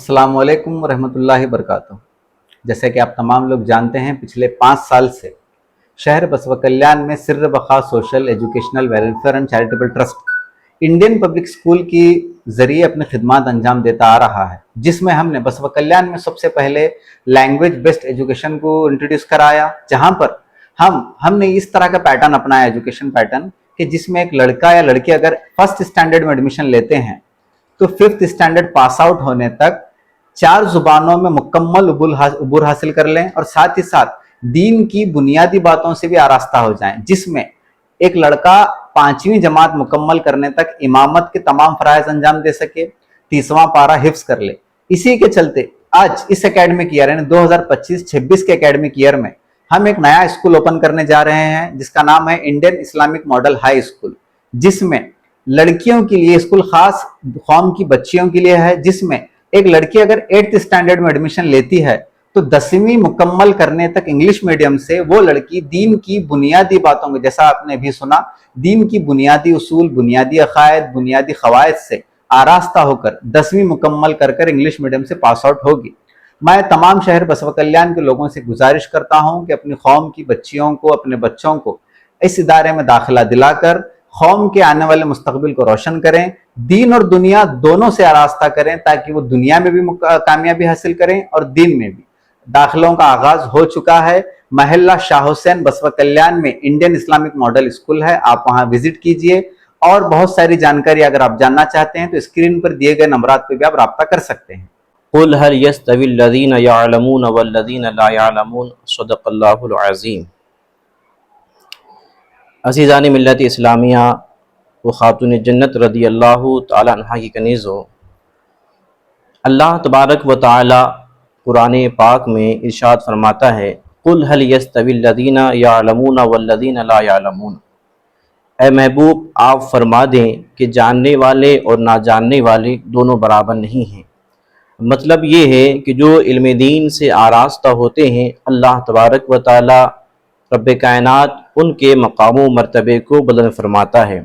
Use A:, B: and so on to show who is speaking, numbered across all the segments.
A: السلام علیکم ورحمۃ اللہ وبرکاتہ۔ جیسے کہ آپ تمام لوگ جانتے ہیں، پچھلے 5 سال سے شہر بسوا کلیان میں سر بقا social educational welfare and charitable trust Indian public school کی ذریعے اپنی خدمات انجام دیتا آ رہا ہے، جس میں ہم نے بسوا کلیان میں سب سے پہلے لینگویج بیسڈ ایجوکیشن کو انٹروڈیوس کرایا، جہاں پر ہم نے اس طرح کا پیٹرن اپنایا، ایجوکیشن پیٹرن، کہ جس میں ایک لڑکا یا لڑکی اگر فرسٹ اسٹینڈرڈ میں ایڈمیشن لیتے ہیں تو 5th اسٹینڈرڈ پاس آؤٹ ہونے تک 4 زبانوں میں مکمل عبور حاصل کر لیں، اور ساتھ ہی ساتھ دین کی بنیادی باتوں سے بھی آراستہ ہو جائیں، جس میں ایک لڑکا 5ویں جماعت مکمل کرنے تک امامت کے تمام فرائض انجام دے سکے، 30واں پارہ حفظ کر لے۔ اسی کے چلتے آج اس اکیڈمک ایئر یعنی 2025-26 کے اکیڈمک ایئر میں ہم ایک نیا اسکول اوپن کرنے جا رہے ہیں، جس کا نام ہے Indian Islamic model high school, جس میں لڑکیوں کے لیے اسکول خاص قوم کی بچیوں کے لیے ہے، جس میں ایک لڑکی اگر 8th اسٹینڈرڈ میں ایڈمیشن لیتی ہے تو 10ویں مکمل کرنے تک انگلش میڈیم سے وہ لڑکی دین کی بنیادی باتوں کو، جیسا آپ نے بھی سنا، دین کی بنیادی اصول، بنیادی عقائد، بنیادی قواعد سے آراستہ ہو کر 10ویں مکمل کر انگلش میڈیم سے پاس آؤٹ ہوگی۔ میں تمام شہر بسوا کلیان کے لوگوں سے گزارش کرتا ہوں کہ اپنی قوم کی بچیوں کو، اپنے بچوں کو اس ادارے میں داخلہ دلا کر قوم کے آنے والے مستقبل کو روشن کریں، دین اور دنیا دونوں سے آراستہ کریں، تاکہ وہ دنیا میں بھی کامیابی حاصل کریں اور دین میں بھی۔ داخلوں کا آغاز ہو چکا ہے، محلہ شاہ حسین بسوا کلیان میں انڈین اسلامک ماڈل اسکول ہے، آپ وہاں وزٹ کیجئے، اور بہت ساری جانکاری اگر آپ جاننا چاہتے ہیں تو اسکرین پر دیے گئے نمبرات پہ بھی آپ رابطہ کر سکتے ہیں۔
B: قل هل يستوي الذين يعلمون والذين لا يعلمون صدق اللہ العظیم۔ عزیزان ملت اسلامیہ و خاتون جنت رضی اللہ تعالی عنہ کی کنیز ہو، اللہ تبارک و تعالی قرآن پاک میں ارشاد فرماتا ہے، قل هل يستوي الذين يعلمون والذين لا يعلمون۔ اے محبوب آپ فرما دیں کہ جاننے والے اور نہ جاننے والے دونوں برابر نہیں ہیں۔ مطلب یہ ہے کہ جو علم دین سے آراستہ ہوتے ہیں، اللہ تبارک و تعالی رب کائنات ان کے مقام و مرتبے کو بلند فرماتا ہے۔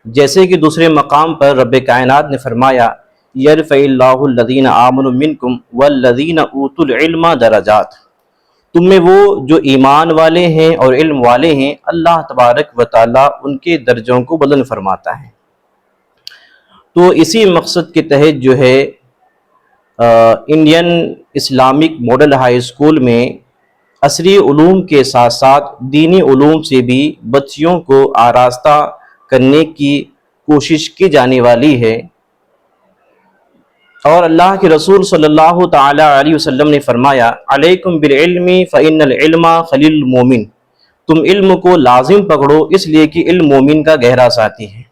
B: جیسے کہ دوسرے مقام پر رب کائنات نے فرمایا، یرفع اللہ الذین آمنوا منکم والذین اوتوا العلم درجات۔ تم میں وہ جو ایمان والے ہیں اور علم والے ہیں، اللہ تبارک و تعالی ان کے درجوں کو بلند فرماتا ہے۔ تو اسی مقصد کے تحت جو ہے Indian Islamic model high school میں عصری علوم کے ساتھ ساتھ دینی علوم سے بھی بچیوں کو آراستہ کرنے کی کوشش کی جانے والی ہے، اور اللہ کے رسول صلی اللہ تعالی علیہ وسلم نے فرمایا، علیکم بالعلم فإن العلم خلیل المومن۔ تم علم کو لازم پکڑو، اس لیے کہ علم مومن کا گہرا ساتھی ہے۔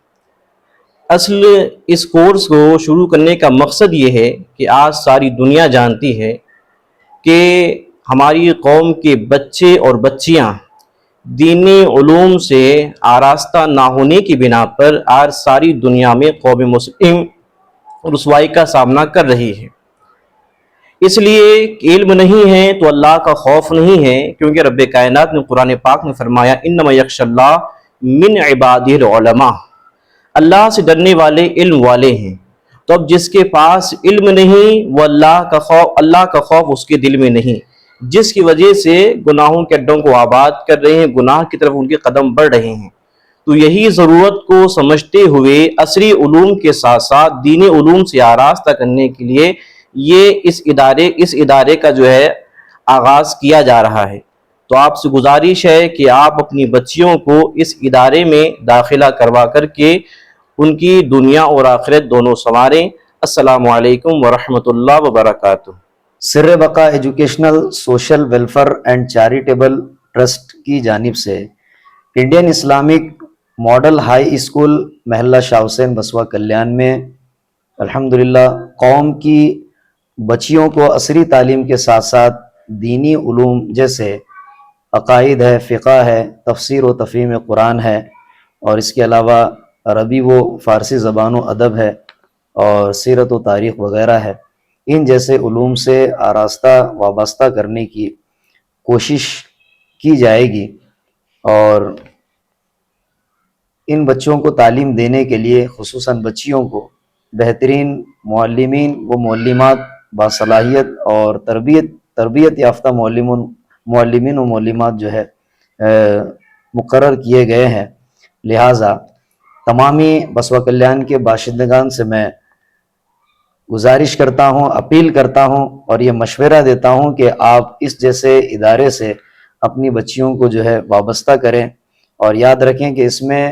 B: اصل اس کورس کو شروع کرنے کا مقصد یہ ہے کہ آج ساری دنیا جانتی ہے کہ ہماری قوم کے بچے اور بچیاں دینی علوم سے آراستہ نہ ہونے کی بنا پر آج ساری دنیا میں قوم مسلم رسوائی کا سامنا کر رہی ہے۔ اس لیے علم نہیں ہے تو اللہ کا خوف نہیں ہے، کیونکہ رب کائنات نے قرآن پاک میں فرمایا، انما یخشی اللہ من عبادہ العلماء۔ اللہ سے ڈرنے والے علم والے ہیں۔ تو اب جس کے پاس علم نہیں، وہ اللہ کا خوف اس کے دل میں نہیں، جس کی وجہ سے گناہوں کے اڈوں کو آباد کر رہے ہیں، گناہ کی طرف ان کے قدم بڑھ رہے ہیں۔ تو یہی ضرورت کو سمجھتے ہوئے عصری علوم کے ساتھ ساتھ دینی علوم سے آراستہ کرنے کے لیے یہ اس ادارے کا جو ہے آغاز کیا جا رہا ہے۔ تو آپ سے گزارش ہے کہ آپ اپنی بچیوں کو اس ادارے میں داخلہ کروا کر کے ان کی دنیا اور آخرت دونوں سنواریں۔ السلام علیکم ورحمۃ اللہ وبرکاتہ۔
C: سر بقا educational social welfare and charitable trust کی جانب سے Indian Islamic model high school محلہ شاہ حسین بسوا کلیان میں الحمدللہ قوم کی بچیوں کو عصری تعلیم کے ساتھ ساتھ دینی علوم جیسے عقائد ہے، فقہ ہے، تفسیر و تفہیم قرآن ہے، اور اس کے علاوہ عربی و فارسی زبان و ادب ہے، اور سیرت و تاریخ وغیرہ ہے، ان جیسے علوم سے آراستہ وابستہ کرنے کی کوشش کی جائے گی، اور ان بچوں کو تعلیم دینے کے لیے خصوصاً بچیوں کو بہترین معلمین و معلمات باصلاحیت اور تربیت یافتہ معلمین و معلمات جو ہے مقرر کیے گئے ہیں۔ لہٰذا تمامی بسوا کلیان کے باشندگان سے میں گزارش کرتا ہوں، اپیل کرتا ہوں اور یہ مشورہ دیتا ہوں کہ آپ اس جیسے ادارے سے اپنی بچیوں کو جو ہے وابستہ کریں، اور یاد رکھیں کہ اس میں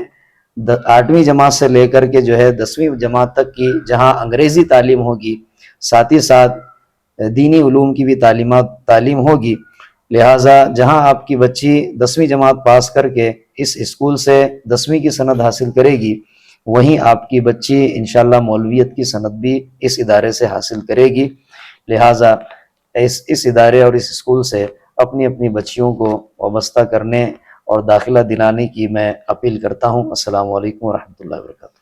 C: 8ویں جماعت سے لے کر کے جو ہے 10ویں جماعت تک کی جہاں انگریزی تعلیم ہوگی، ساتھ ہی ساتھ دینی علوم کی بھی تعلیم ہوگی۔ لہٰذا جہاں آپ کی بچی 10ویں جماعت پاس کر کے اس اسکول سے 10ویں کی سند حاصل کرے گی، وہیں آپ کی بچی انشاءاللہ مولویت کی سند بھی اس ادارے سے حاصل کرے گی۔ لہٰذا اس ادارے اور اس اسکول سے اپنی بچیوں کو وابستہ کرنے اور داخلہ دلانے کی میں اپیل کرتا ہوں۔ السلام علیکم ورحمۃ اللہ وبرکاتہ۔